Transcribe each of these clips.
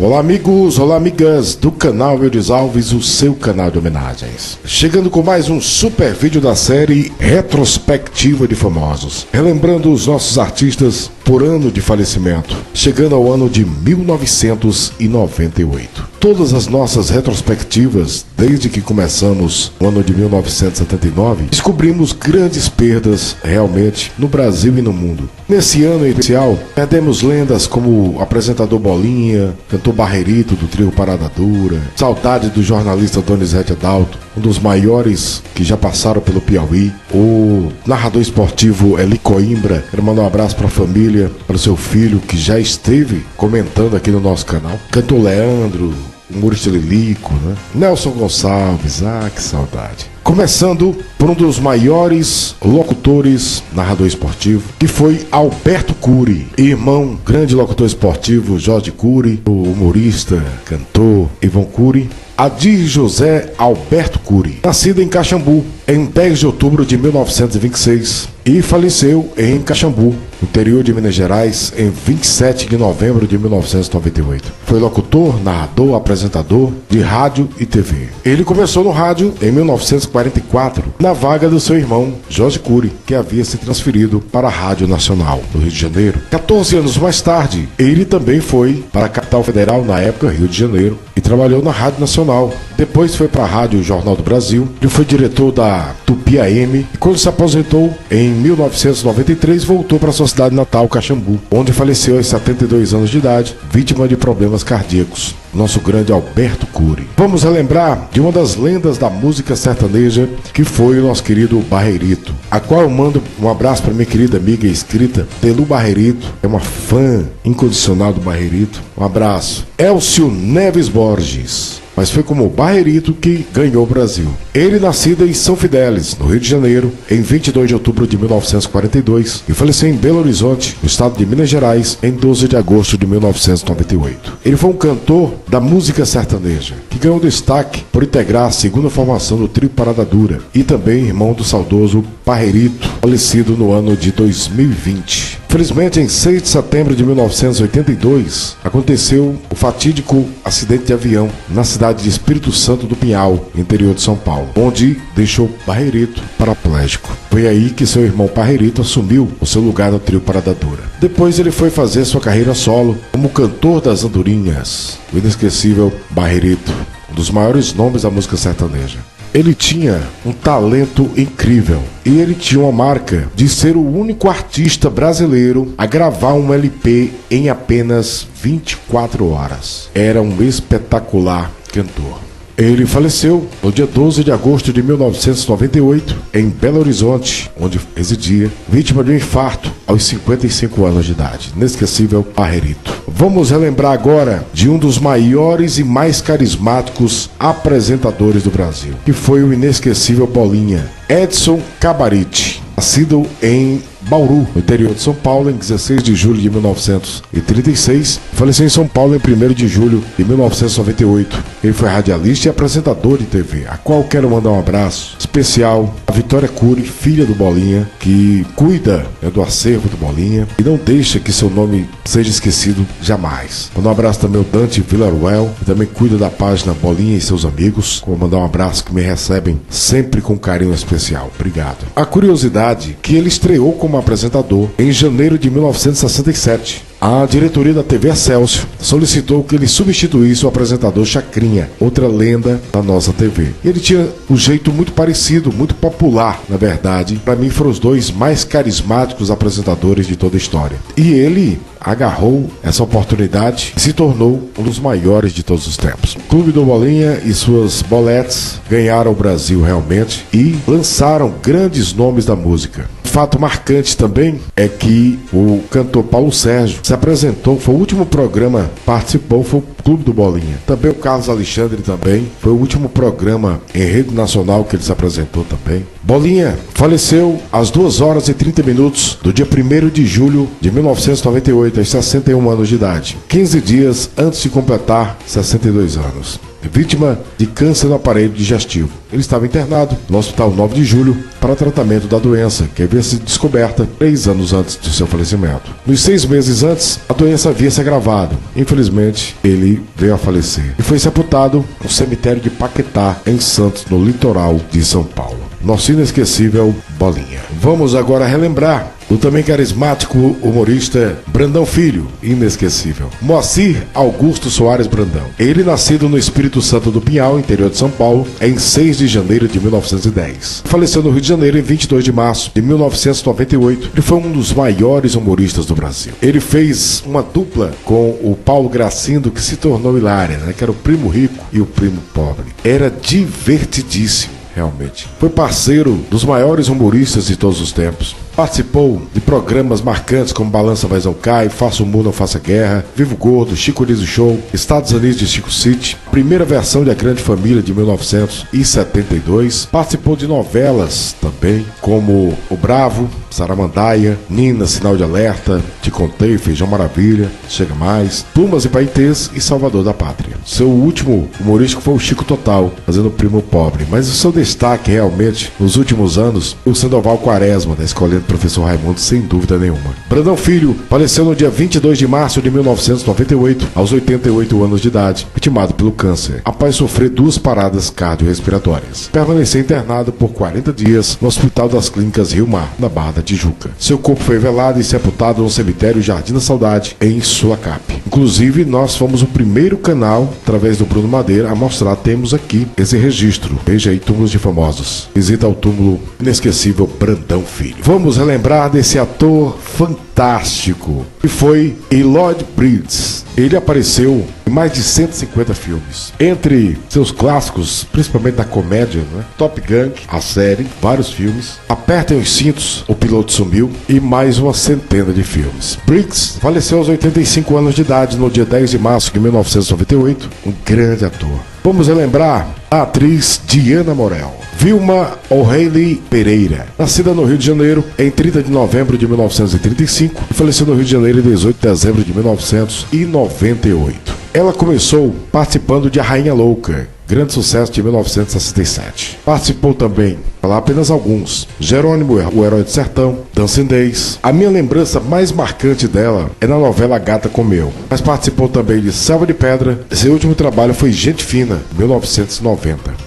Olá amigos, olá amigas do canal Eudes Alves, o seu canal de homenagens. Chegando com mais um super vídeo da série Retrospectiva de Famosos, relembrando os nossos artistas por ano de falecimento, chegando ao ano de 1998. Todas as nossas retrospectivas, desde que começamos no ano de 1979, descobrimos grandes perdas realmente no Brasil e no mundo. Nesse ano inicial, perdemos lendas como o apresentador Bolinha, cantor Barreirito do trio Parada Dura, saudade do jornalista Donizete Adalto, um dos maiores que já passaram pelo Piauí, o narrador esportivo Eli Coimbra. Quero mandar um abraço para a família, para o seu filho que já esteve comentando aqui no nosso canal, cantor Leandro, humorista Lilico, né? Nelson Gonçalves, que saudade. Começando por um dos maiores locutores, narrador esportivo, que foi Alberto Cury, irmão, grande locutor esportivo Jorge Cury, o humorista, cantor Ivon Cury. Adir José Alberto Cury, nascido em Caxambu em 10 de outubro de 1926 e faleceu em Caxambu, interior de Minas Gerais, em 27 de novembro de 1998. Foi locutor, narrador, apresentador de rádio e TV. Ele começou no rádio em 1944, na vaga do seu irmão Jorge Cury, que havia se transferido para a Rádio Nacional do Rio de Janeiro. 14 anos mais tarde, ele também foi para a capital federal, na época Rio de Janeiro, e trabalhou na Rádio Nacional. Depois foi para a Rádio Jornal do Brasil. Ele foi diretor da Tupi AM e quando se aposentou em 1993 voltou para sua cidade natal, Caxambu, onde faleceu aos 72 anos de idade, vítima de problemas cardíacos. Nosso grande Alberto Cury. Vamos relembrar de uma das lendas da música sertaneja, que foi o nosso querido Barreirito, a qual eu mando um abraço para minha querida amiga e escrita Delu Barreirito, é uma fã incondicional do Barreirito. Um abraço. Elcio Neves Borges, mas foi como Barreirito que ganhou o Brasil. Ele nascido em São Fidélis, no Rio de Janeiro, em 22 de outubro de 1942 e faleceu em Belo Horizonte, no estado de Minas Gerais, em 12 de agosto de 1998. Ele foi um cantor da música sertaneja, que ganhou destaque por integrar a segunda formação do trio Parada Dura e também irmão do saudoso Barreirito, falecido no ano de 2020. Felizmente, em 6 de setembro de 1982, aconteceu o fatídico acidente de avião na cidade de Espírito Santo do Pinhal, interior de São Paulo, onde deixou Barreirito paraplégico. Foi aí que seu irmão Barreirito assumiu o seu lugar no trio Parada Dura. Depois ele foi fazer sua carreira solo como cantor das andorinhas, o inesquecível Barreirito, um dos maiores nomes da música sertaneja. Ele tinha um talento incrível e ele tinha uma marca de ser o único artista brasileiro a gravar um LP em apenas 24 horas. Era um espetacular cantor. Ele faleceu no dia 12 de agosto de 1998 em Belo Horizonte, onde residia, vítima de um infarto aos 55 anos de idade. Inesquecível Barreirito. Vamos relembrar agora de um dos maiores e mais carismáticos apresentadores do Brasil, que foi o inesquecível Bolinha, Edson Cabarete, nascido em Bauru, no interior de São Paulo, em 16 de julho de 1936. Faleceu em São Paulo em 1º de julho de 1998. Ele foi radialista e apresentador de TV, a qual quero mandar um abraço especial a Vitória Cury, filha do Bolinha, que cuida do acervo do Bolinha e não deixa que seu nome seja esquecido jamais. Mandar um abraço também ao Dante Villaruel, que também cuida da página Bolinha e seus amigos. Vou mandar um abraço, que me recebem sempre com carinho especial. Obrigado. A curiosidade que ele estreou como apresentador em janeiro de 1967. A diretoria da TV Excelsior solicitou que ele substituísse o apresentador Chacrinha, outra lenda da nossa TV. Ele tinha um jeito muito parecido, muito popular, na verdade. Para mim foram os dois mais carismáticos apresentadores de toda a história. E ele agarrou essa oportunidade e se tornou um dos maiores de todos os tempos. O Clube do Bolinha e suas boletes ganharam o Brasil realmente e lançaram grandes nomes da música. Fato marcante também é que o cantor Paulo Sérgio se apresentou, foi o último programa que participou, foi o Clube do Bolinha. Também o Carlos Alexandre também, foi o último programa em rede nacional que ele se apresentou também. Bolinha faleceu às 2 horas e 30 minutos do dia 1º de julho de 1998, aos 61 anos de idade, 15 dias antes de completar 62 anos. vítima de câncer no aparelho digestivo. Ele estava internado no Hospital 9 de Julho para tratamento da doença, que havia sido descoberta 3 anos antes de seu falecimento. Nos 6 meses antes, a doença havia se agravado. Infelizmente, ele veio a falecer e foi sepultado no cemitério de Paquetá, em Santos, no litoral de São Paulo. Nosso inesquecível Bolinha. Vamos agora relembrar o também carismático humorista Brandão Filho, inesquecível. Moacir Augusto Soares Brandão. Ele, nascido no Espírito Santo do Pinhal, interior de São Paulo, em 6 de janeiro de 1910. Faleceu no Rio de Janeiro em 22 de março de 1998. Ele foi um dos maiores humoristas do Brasil. Ele fez uma dupla com o Paulo Gracindo, que se tornou hilária, né? Que era o primo rico e o primo pobre. Era divertidíssimo. Realmente. Foi parceiro dos maiores humoristas de todos os tempos. Participou de programas marcantes como Balança Mas Não Cai, Faça Humor Não Faça Guerra, Vivo Gordo, Chico Anísio Show, Estados Unidos de Chico City, primeira versão de A Grande Família de 1972. Participou de novelas também, como O Bravo, Saramandaia, Nina, Sinal de Alerta, Te Contei, Feijão Maravilha, Chega Mais, Plumas e Paetês e Salvador da Pátria. Seu último humorístico foi o Chico Total, fazendo o Primo Pobre, mas o seu destaque realmente, nos últimos anos, o Sandoval Quaresma, da Escolinha do Professor Raimundo, sem dúvida nenhuma. Brandão Filho faleceu no dia 22 de março de 1998, aos 88 anos de idade, vitimado pelo câncer, após sofrer 2 paradas cardiorrespiratórias. Permaneceu internado por 40 dias no Hospital das Clínicas Rio Mar, na Barra da Tijuca. Seu corpo foi velado e sepultado no cemitério Jardim da Saudade, em Sulacap. Inclusive, nós fomos o primeiro canal, através do Bruno Madeira, a mostrar, temos aqui esse registro. Veja aí, túmulos de famosos. Visita ao túmulo inesquecível Brandão Filho. Vamos relembrar desse ator fantástico, que foi Lloyd Bridges. Ele apareceu em mais de 150 filmes. Entre seus clássicos, principalmente da comédia, né? Top Gun, a série, vários filmes. Apertem os cintos, O Piloto Sumiu e mais uma centena de filmes. Bridges faleceu aos 85 anos de idade no dia 10 de março de 1998. Um grande ator. Vamos relembrar a atriz Diana Morel. Vilma O'Reilly Pereira, nascida no Rio de Janeiro em 30 de novembro de 1935 e faleceu no Rio de Janeiro em 18 de dezembro de 1998. Ela começou participando de A Rainha Louca, grande sucesso de 1967. Participou também, falar apenas alguns: Jerônimo, o Herói do Sertão, Dancing Days. A minha lembrança mais marcante dela é na novela A Gata Comeu, mas participou também de Selva de Pedra. Seu último trabalho foi Gente Fina, 1990.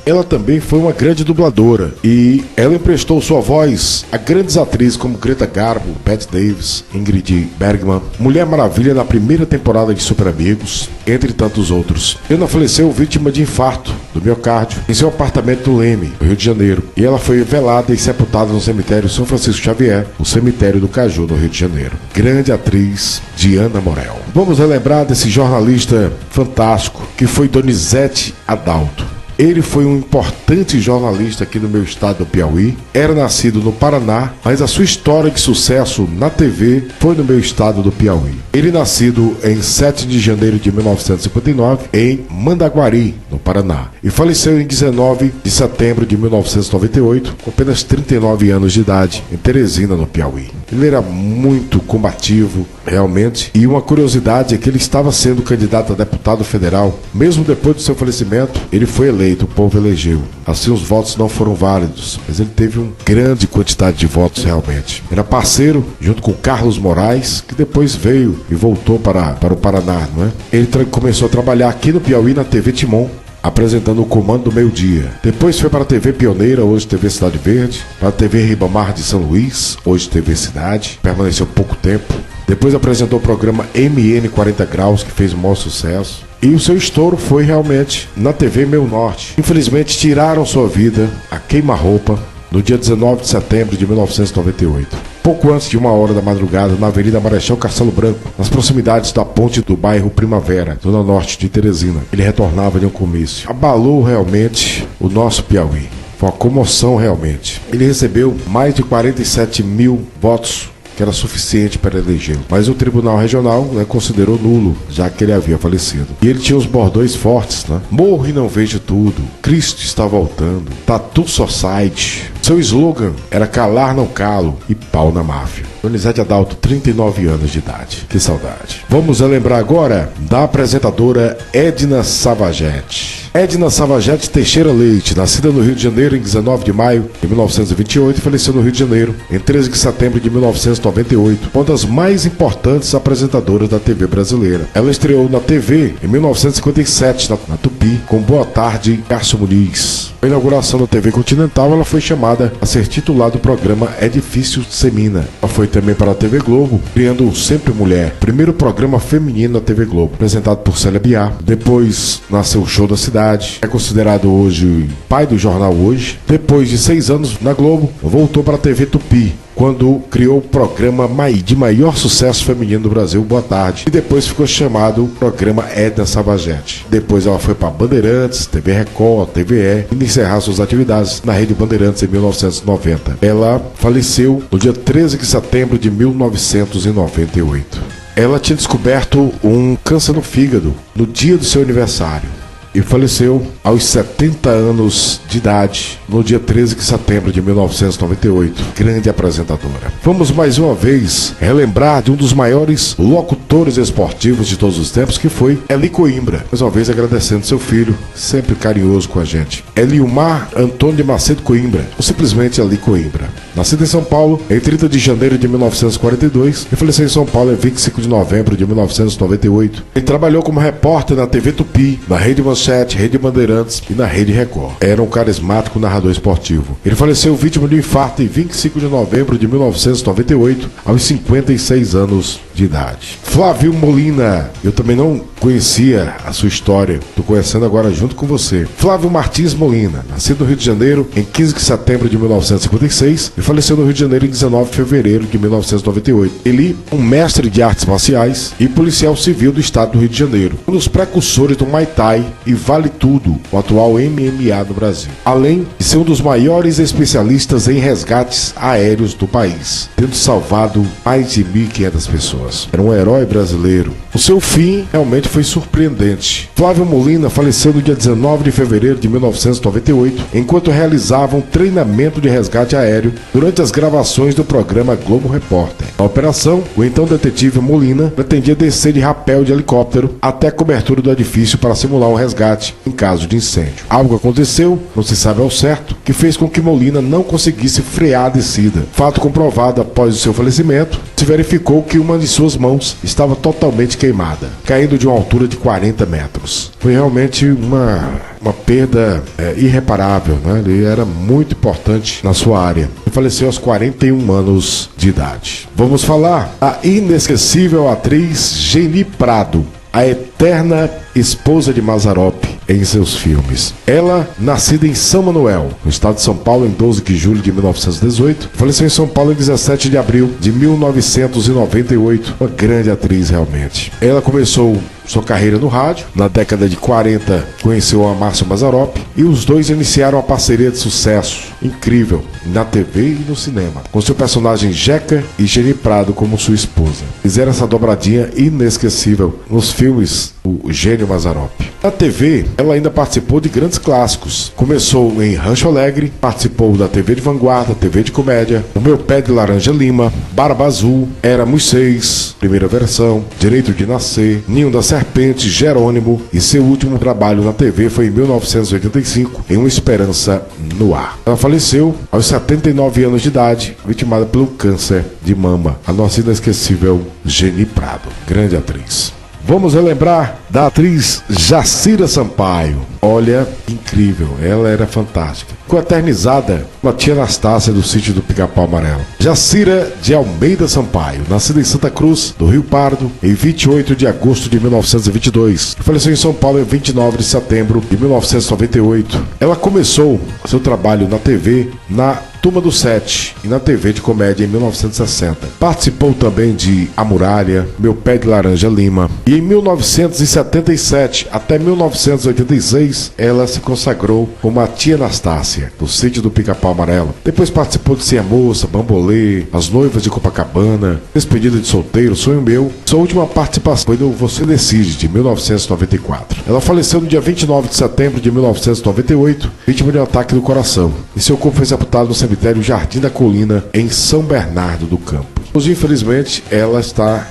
Ela também foi uma grande dubladora e ela emprestou sua voz a grandes atrizes como Greta Garbo, Bette Davis, Ingrid Bergman, Mulher Maravilha na primeira temporada de Super Amigos, entre tantos outros. Ela faleceu vítima de infarto do miocárdio em seu apartamento do Leme, no Rio de Janeiro, e ela foi velada e sepultada no cemitério São Francisco Xavier, o cemitério do Caju, no Rio de Janeiro. Grande atriz Diana Morel. Vamos relembrar desse jornalista fantástico que foi Donizete Adalto. Ele foi um importante jornalista aqui no meu estado do Piauí. Era nascido no Paraná, mas a sua história de sucesso na TV foi no meu estado do Piauí. Ele nascido em 7 de janeiro de 1959 em Mandaguari, no Paraná, e faleceu em 19 de setembro de 1998, com apenas 39 anos de idade, em Teresina, no Piauí. Ele era muito combativo, realmente, e uma curiosidade é que ele estava sendo candidato a deputado federal. Mesmo depois do seu falecimento, ele foi eleito, o povo elegeu. Assim, os votos não foram válidos, mas ele teve uma grande quantidade de votos realmente. Era parceiro, junto com Carlos Moraes, que depois veio e voltou para o Paraná, não é? Ele começou a trabalhar aqui no Piauí, na TV Timon, apresentando o Comando do Meio-Dia. Depois foi para a TV Pioneira, hoje TV Cidade Verde, para a TV Ribamar de São Luís, hoje TV Cidade, permaneceu pouco tempo. Depois apresentou o programa MN 40 Graus, que fez um maior sucesso. E o seu estouro foi realmente na TV Meu Norte. Infelizmente tiraram sua vida a queima-roupa no dia 19 de setembro de 1998. Pouco antes de 1h da madrugada, na Avenida Marechal Castelo Branco, nas proximidades da ponte do bairro Primavera, zona norte de Teresina. Ele retornava de um comício. Abalou realmente o nosso Piauí. Foi uma comoção realmente. Ele recebeu mais de 47 mil votos, que era suficiente para elegê-lo. Mas o Tribunal Regional, né, considerou nulo, já que ele havia falecido. E ele tinha os bordões fortes, né? Morro e não vejo tudo, Cristo está voltando, Tatu Society, Seu slogan era calar não calo e pau na máfia. Donizete Adalto, 39 anos de idade. Que saudade. Vamos lembrar agora da apresentadora Edna Savagete. Edna Savagete Teixeira Leite, nascida no Rio de Janeiro em 19 de maio de 1928 e faleceu no Rio de Janeiro em 13 de setembro de 1998, uma das mais importantes apresentadoras da TV brasileira. Ela estreou na TV em 1957, na Tupi, com Boa Tarde, Cássio Muniz. Com a inauguração da TV Continental, ela foi chamada a ser titular do programa Edifício Semina. Ela foi também para a TV Globo, criando o Sempre Mulher, primeiro programa feminino na TV Globo, apresentado por Célia Biar. Depois nasceu o Show da Cidade, é considerado hoje o pai do jornal Hoje. Depois de 6 anos na Globo, voltou para a TV Tupi, quando criou o programa de maior sucesso feminino do Brasil, Boa Tarde, e depois ficou chamado programa Edna Savagete. Depois ela foi para Bandeirantes, TV Record, TVE, e encerrar suas atividades na Rede Bandeirantes em 1990. Ela faleceu no dia 13 de setembro de 1998. Ela tinha descoberto um câncer no fígado no dia do seu aniversário e faleceu aos 70 anos de idade, no dia 13 de setembro de 1998. Grande apresentadora. Vamos mais uma vez relembrar de um dos maiores locutores esportivos de todos os tempos, que foi Eli Coimbra. Mais uma vez agradecendo seu filho, sempre carinhoso com a gente. Eliomar Antônio de Macedo Coimbra, ou simplesmente Eli Coimbra. Nascido em São Paulo em 30 de janeiro de 1942 e faleceu em São Paulo em 25 de novembro de 1998. Ele trabalhou como repórter na TV Tupi, na Rede Manchete, Rede Bandeirantes e na Rede Record. Era um carismático narrador esportivo. Ele faleceu vítima de um infarto em 25 de novembro de 1998, aos 56 anos de idade. Flávio Molina, eu também não conhecia a sua história, estou conhecendo agora junto com você. Flávio Martins Molina, nascido no Rio de Janeiro em 15 de setembro de 1956 e faleceu no Rio de Janeiro em 19 de fevereiro de 1998. Ele, um mestre de artes marciais e policial civil do estado do Rio de Janeiro, um dos precursores do Muay Thai e Vale Tudo, o atual MMA no Brasil. Além de ser um dos maiores especialistas em resgates aéreos do país, tendo salvado mais de 1.500 pessoas. Era um herói brasileiro. O seu fim realmente foi surpreendente. Flávio Molina faleceu no dia 19 de fevereiro de 1998, enquanto realizava um treinamento de resgate aéreo durante as gravações do programa Globo Repórter. Na operação, o então detetive Molina pretendia descer de rapel de helicóptero até a cobertura do edifício para simular um resgate em caso de incêndio. Algo aconteceu, não se sabe ao certo, que fez com que Molina não conseguisse frear a descida. Fato comprovado após o seu falecimento, se verificou que uma de suas mãos estava totalmente queimada, caindo de uma altura de 40 metros. Foi realmente uma perda irreparável, né? Ele era muito importante na sua área. Ele faleceu aos 41 anos de idade. Vamos falar da inesquecível atriz Geni Prado, a eterna esposa de Mazzaropi em seus filmes. Ela, nascida em São Manuel, no estado de São Paulo, em 12 de julho de 1918, faleceu em São Paulo em 17 de abril de 1998. Uma grande atriz, realmente. Ela começou sua carreira no rádio. Na década de 40, conheceu a Márcio Mazzaropi e os dois iniciaram uma parceria de sucesso incrível na TV e no cinema, com seu personagem Jeca e Geni Prado como sua esposa. Fizeram essa dobradinha inesquecível nos filmes O Gênio Mazzaropi. Na TV, ela ainda participou de grandes clássicos. Começou em Rancho Alegre, participou da TV de Vanguarda, TV de Comédia, O Meu Pé de Laranja Lima, Barba Azul, Éramos Seis, primeira versão, Direito de Nascer, Ninho da Serpente, Jerônimo, e seu último trabalho na TV foi em 1985, em Uma Esperança no Ar. Ela faleceu aos 79 anos de idade, vitimada pelo câncer de mama. A nossa inesquecível Geni Prado, grande atriz. Vamos relembrar da atriz Jacira Sampaio. Olha, incrível, ela era fantástica. Ficou eternizada com a tia Anastácia do Sítio do Pica-Pau Amarelo. Jacira de Almeida Sampaio, nascida em Santa Cruz, do Rio Pardo, em 28 de agosto de 1922. Faleceu em São Paulo em 29 de setembro de 1998. Ela começou seu trabalho na TV na Turma do Sete e na TV de Comédia em 1960. Participou também de A Muralha, Meu Pé de Laranja Lima. E em 1977 até 1986 atriz, ela se consagrou como a tia Anastácia, do Sítio do Pica-Pau Amarelo. Depois participou de Sim a Moça, Bambolê, As Noivas de Copacabana, Despedida de Solteiro, Sonho Meu. Sua última participação foi no Você Decide, de 1994. Ela faleceu no dia 29 de setembro de 1998, vítima de um ataque do coração, e seu corpo foi sepultado no cemitério Jardim da Colina, em São Bernardo do Campo. Hoje, infelizmente,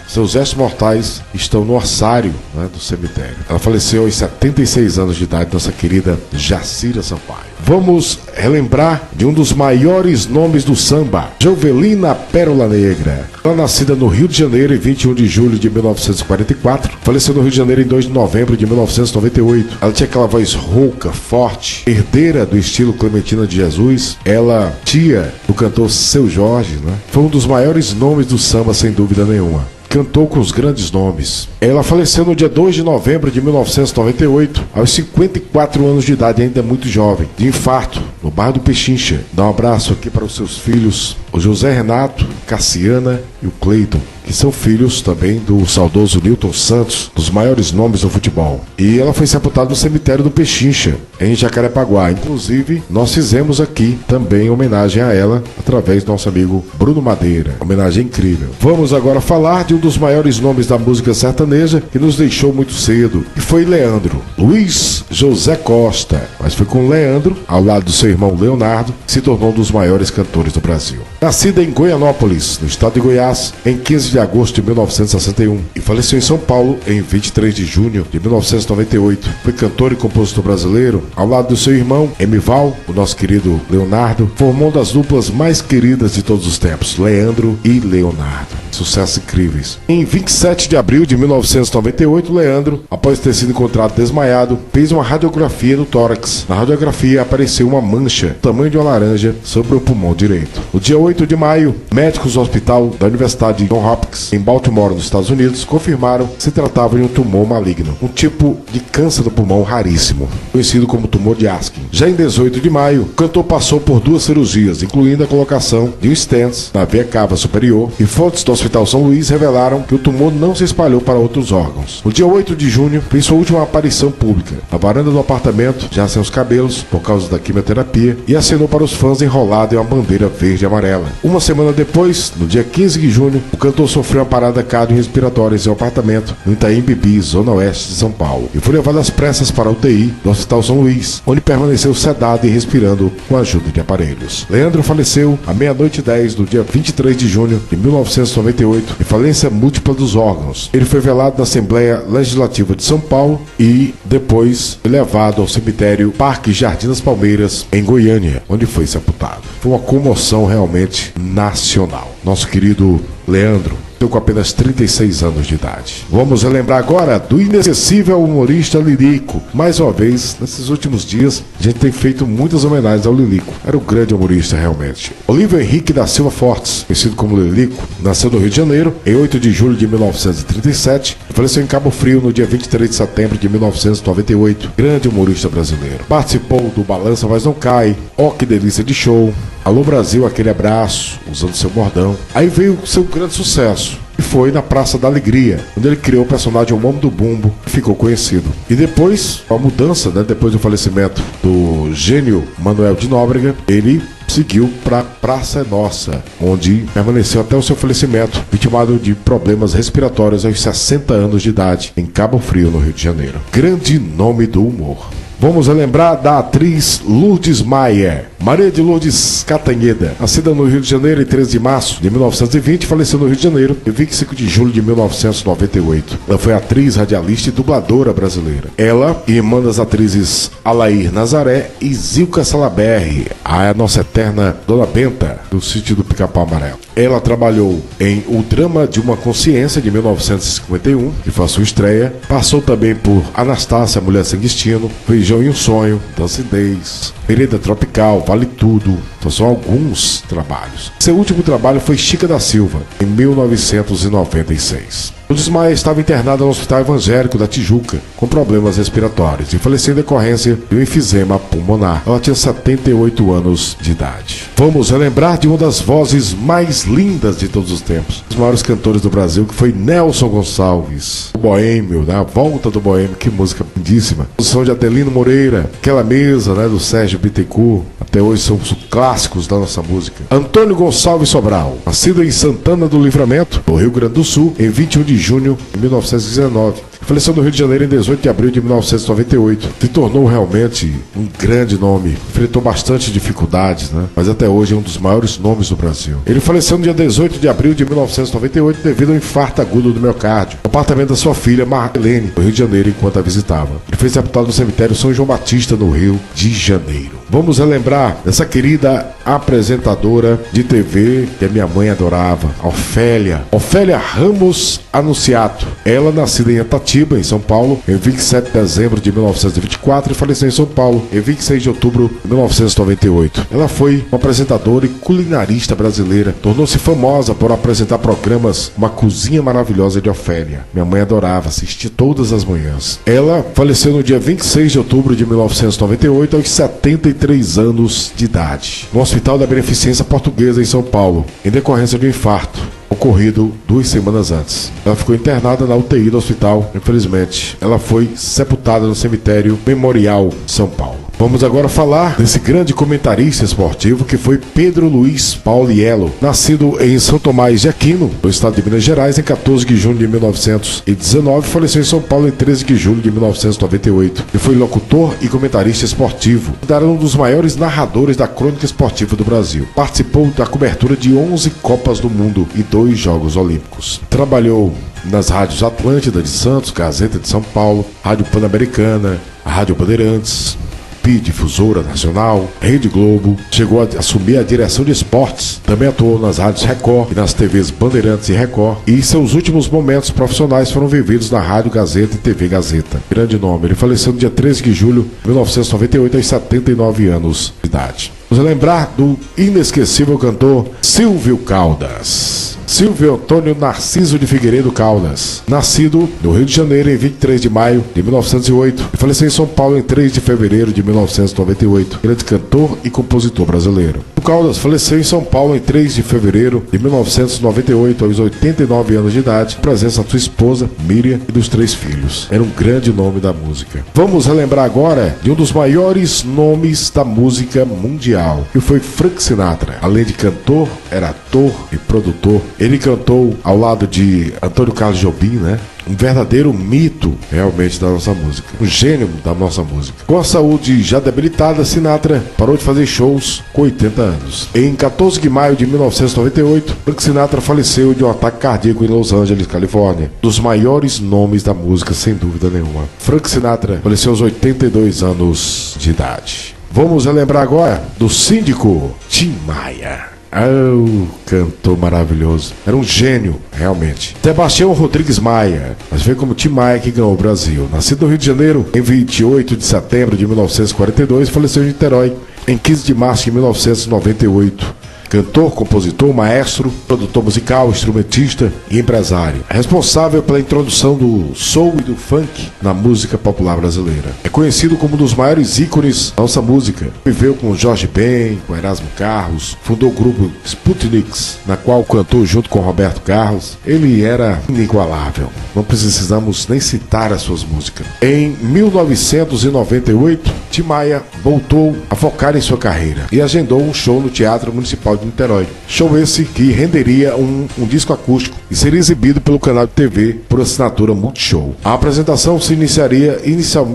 seus restos mortais estão no ossário, do cemitério. Ela faleceu aos 76 anos de idade, nossa querida Jacira Sampaio. Vamos relembrar de um dos maiores nomes do samba, Jovelina Pérola Negra. Ela nascida no Rio de Janeiro em 21 de julho de 1944, faleceu no Rio de Janeiro em 2 de novembro de 1998. Ela tinha aquela voz rouca, forte, herdeira do estilo Clementina de Jesus. Ela, tia do cantor Seu Jorge, foi um dos maiores nomes do samba, sem dúvida nenhuma. Cantou com os grandes nomes. Ela faleceu no dia 2 de novembro de 1998, aos 54 anos de idade, ainda muito jovem, de infarto, no bairro do Pechincha. Dá um abraço aqui para os seus filhos, o José Renato, Cassiana e o Cleiton, que são filhos também do saudoso Nilton Santos, dos maiores nomes do futebol. E ela foi sepultada no cemitério do Pechincha, em Jacarepaguá. Inclusive, nós fizemos aqui também homenagem a ela, através do nosso amigo Bruno Madeira. Homenagem incrível. Vamos agora falar de um dos maiores nomes da música sertaneja, que nos deixou muito cedo, e foi Leandro, Luiz José Costa. Mas foi com Leandro, ao lado do seu irmão Leonardo, que se tornou um dos maiores cantores do Brasil. Nascida em Goianópolis, no estado de Goiás, em 15 de agosto de 1961, e faleceu em São Paulo em 23 de junho de 1998. Foi cantor e compositor brasileiro, ao lado do seu irmão Emival, o nosso querido Leonardo, formou uma das duplas mais queridas de todos os tempos, Leandro e Leonardo. Sucessos incríveis. Em 27 de abril de 1998, Leandro, após ter sido encontrado desmaiado, fez uma radiografia do tórax. Na radiografia apareceu uma mancha do tamanho de uma laranja sobre o pulmão direito. No dia 8 de maio, médicos do hospital da Universidade de Johns Hopkins, em Baltimore, nos Estados Unidos, confirmaram que se tratava de um tumor maligno, um tipo de câncer do pulmão raríssimo, conhecido como tumor de Askin. Já em 18 de maio, o cantor passou por 2 cirurgias, incluindo a colocação de um stent na veia cava superior, e fontes do Hospital São Luís revelaram que o tumor não se espalhou para outros órgãos. No dia 8 de junho, fez sua última aparição pública, na varanda do apartamento, já sem os cabelos, por causa da quimioterapia, e acenou para os fãs enrolado em uma bandeira verde e amarela. Uma semana depois, no dia 15 de junho, o cantor sofreu uma parada cardiorrespiratória em seu apartamento, no Itaim Bibi, zona oeste de São Paulo, e foi levado às pressas para a UTI do Hospital São Luís, onde permaneceu sedado e respirando com a ajuda de aparelhos. Leandro faleceu à 00:10 do dia 23 de junho de 1998, de falência múltipla dos órgãos. Ele foi velado na Assembleia Legislativa de São Paulo e depois foi levado ao cemitério Parque Jardim das Palmeiras, em Goiânia, onde foi sepultado. Foi uma comoção realmente nacional. Nosso querido Leandro, com apenas 36 anos de idade. Vamos relembrar agora do inesquecível humorista Lilico. Mais uma vez, nesses últimos dias, a gente tem feito muitas homenagens ao Lilico. Era um grande humorista, realmente. Olívio Henrique da Silva Fortes, conhecido como Lilico, nasceu no Rio de Janeiro em 8 de julho de 1937 e faleceu em Cabo Frio no dia 23 de setembro de 1998. Grande humorista brasileiro. Participou do Balança Mas Não Cai, Ó Que Delícia de Show, Alô Brasil, Aquele Abraço, usando seu bordão. Aí veio o seu grande sucesso, e foi na Praça da Alegria, onde ele criou o personagem O Mombo do Bumbo, que ficou conhecido. E depois, a mudança, depois do falecimento do gênio Manuel de Nóbrega, ele seguiu para Praça é Nossa, onde permaneceu até o seu falecimento, vitimado de problemas respiratórios aos 60 anos de idade, em Cabo Frio, no Rio de Janeiro. Grande nome do humor. Vamos relembrar da atriz Lourdes Maia, Maria de Lourdes Catanheda, nascida no Rio de Janeiro em 13 de março de 1920, faleceu no Rio de Janeiro em 25 de julho de 1998. Ela foi atriz, radialista e dubladora brasileira. Ela e irmã das atrizes Alair Nazaré e Zilka Salaberry, a nossa eterna Dona Benta, do Sítio do Pica-Pau Amarelo. Ela trabalhou em O Drama de uma Consciência, de 1951, que foi a sua estreia. Passou também por Anastácia, Mulher Sem Destino, Feijão e um Sonho, Dancidez, Vereda Tropical, Vale Tudo. Então são alguns trabalhos. Seu último trabalho foi Chica da Silva, em 1996. Lourdes Maia estava internada no Hospital Evangélico da Tijuca, com problemas respiratórios, e faleceu em decorrência de um enfisema pulmonar. Ela tinha 78 anos de idade. Vamos relembrar de uma das vozes mais lindas de todos os tempos, os maiores cantores do Brasil, que foi Nelson Gonçalves. O Boêmio, né? A volta do Boêmio, que música lindíssima. O som de Adelino Moreira, aquela mesa, né, do Sérgio Bittencourt, até hoje são os clássicos da nossa música. Antônio Gonçalves Sobral, nascido em Santana do Livramento, no Rio Grande do Sul, em 21 de junho de 1919. Faleceu no Rio de Janeiro em 18 de abril de 1998. Se tornou realmente um grande nome. Enfrentou bastante dificuldades, né? Mas até hoje é um dos maiores nomes do Brasil. Ele faleceu no dia 18 de abril de 1998 devido a um infarto agudo do miocárdio, no apartamento da sua filha Marlene, no Rio de Janeiro, enquanto a visitava. Ele foi sepultado no cemitério São João Batista, no Rio de Janeiro. Vamos relembrar dessa querida apresentadora de TV que a minha mãe adorava, Ofélia Ramos Anunciato. Ela, nascida em Itatiba, em São Paulo, em 27 de dezembro de 1924 e faleceu em São Paulo em 26 de outubro de 1998. Ela foi uma apresentadora e culinarista brasileira. Tornou-se famosa por apresentar programas como A Cozinha Maravilhosa de Ofélia. Minha mãe adorava assistir todas as manhãs. Ela faleceu no dia 26 de outubro de 1998 aos 73 anos de idade, no Hospital da Beneficência Portuguesa em São Paulo, em decorrência de um infarto ocorrido 2 semanas antes. Ela ficou internada na UTI do hospital. Infelizmente, ela foi sepultada no cemitério Memorial de São Paulo. Vamos agora falar desse grande comentarista esportivo que foi Pedro Luiz Pauliello, nascido em São Tomás de Aquino, no estado de Minas Gerais, em 14 de junho de 1919, faleceu em São Paulo em 13 de julho de 1998. Ele foi locutor e comentarista esportivo, era um dos maiores narradores da crônica esportiva do Brasil. Participou da cobertura de 11 Copas do Mundo e 2 Jogos Olímpicos. Trabalhou nas rádios Atlântida de Santos, Gazeta de São Paulo, Rádio Pan-Americana, Rádio Bandeirantes, Difusora Nacional, Rede Globo, chegou a assumir a direção de esportes, também atuou nas rádios Record e nas TVs Bandeirantes e Record, e seus últimos momentos profissionais foram vividos na Rádio Gazeta e TV Gazeta. Grande nome, ele faleceu no dia 13 de julho de 1998 aos 79 anos de idade. Vamos lembrar do inesquecível cantor Silvio Caldas. Silvio Antônio Narciso de Figueiredo Caldas, nascido no Rio de Janeiro em 23 de maio de 1908 e faleceu em São Paulo em 3 de fevereiro de 1998, grande cantor e compositor brasileiro. O Caldas faleceu em São Paulo em 3 de fevereiro de 1998, aos 89 anos de idade, presença da sua esposa, Miriam, e dos 3 filhos. Era um grande nome da música. Vamos relembrar agora de um dos maiores nomes da música mundial, que foi Frank Sinatra. Além de cantor, era ator e produtor. Ele cantou ao lado de Antônio Carlos Jobim, né? Um verdadeiro mito, realmente, da nossa música. Um gênio da nossa música. Com a saúde já debilitada, Sinatra parou de fazer shows com 80 anos. Em 14 de maio de 1998, Frank Sinatra faleceu de um ataque cardíaco em Los Angeles, Califórnia. Dos maiores nomes da música, sem dúvida nenhuma. Frank Sinatra faleceu aos 82 anos de idade. Vamos relembrar agora do síndico Tim Maia. Oh, cantor maravilhoso. Era um gênio, realmente. Sebastião Rodrigues Maia. Mas foi como Tim Maia que ganhou o Brasil. Nascido no Rio de Janeiro em 28 de setembro de 1942, faleceu em Niterói em 15 de março de 1998. Cantor, compositor, maestro, produtor musical, instrumentista e empresário. É responsável pela introdução do soul e do funk na música popular brasileira. É conhecido como um dos maiores ícones da nossa música. Viveu com Jorge Ben, com Erasmo Carlos, fundou o grupo Sputniks, na qual cantou junto com Roberto Carlos. Ele era inigualável. Não precisamos nem citar as suas músicas. Em 1998, Tim Maia voltou a focar em sua carreira e agendou um show no Teatro Municipal de Niterói. Show esse que renderia um disco acústico e seria exibido pelo canal de TV por assinatura Multishow. A apresentação se iniciaria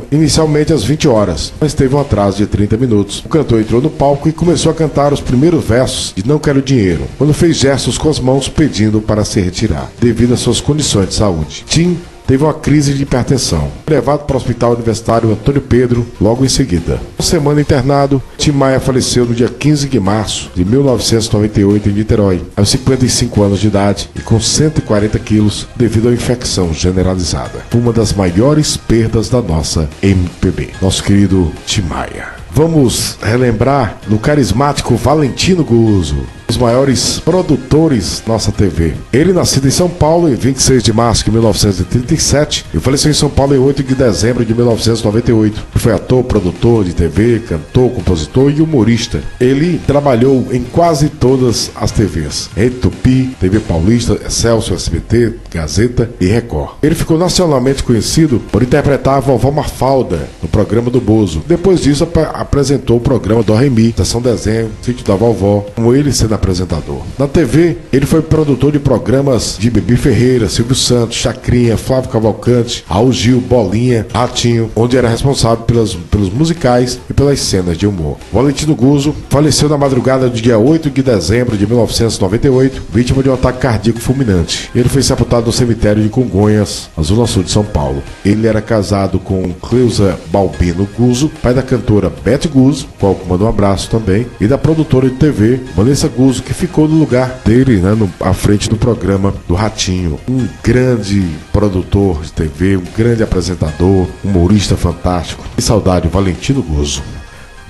inicialmente às 20 horas, mas teve um atraso de 30 minutos. O cantor entrou no palco e começou a cantar os primeiros versos de Não Quero Dinheiro, quando fez gestos com as mãos pedindo para se retirar, devido às suas condições de saúde. Tim teve uma crise de hipertensão. Levado para o Hospital Universitário Antônio Pedro logo em seguida. Uma semana internado, Tim Maia faleceu no dia 15 de março de 1998 em Niterói, aos 55 anos de idade e com 140 quilos devido à infecção generalizada. Foi uma das maiores perdas da nossa MPB. Nosso querido Tim Maia. Vamos relembrar do carismático Valentino Guzzo. dos maiores produtores da nossa TV. Ele, nascido em São Paulo em 26 de março de 1937 e faleceu em São Paulo em 8 de dezembro de 1998. Foi ator, produtor de TV, cantor, compositor e humorista. Ele trabalhou em quase todas as TVs: Rede Tupi, TV Paulista, Excelsior, SBT, Gazeta e Record. Ele ficou nacionalmente conhecido por interpretar a vovó Mafalda no programa do Bozo. Depois disso, apresentou o programa do Remi, Sessão Desenho, Sítio da Vovó, com ele sendo apresentador. Na TV, ele foi produtor de programas de Bibi Ferreira, Silvio Santos, Chacrinha, Flávio Cavalcante, Raul Gil, Bolinha, Ratinho, onde era responsável pelos musicais e pelas cenas de humor. Valentino Guzzo faleceu na madrugada do dia 8 de dezembro de 1998, vítima de um ataque cardíaco fulminante. Ele foi sepultado no cemitério de Congonhas, na zona sul de São Paulo. Ele era casado com Cleusa Balbino Guzzo, pai da cantora Beth Guzzo, qual manda um abraço também, e da produtora de TV Vanessa Guzzo, que ficou no lugar dele, à frente do programa do Ratinho. Um grande produtor de TV, um grande apresentador, humorista fantástico. Que saudade, Valentino Guzzo.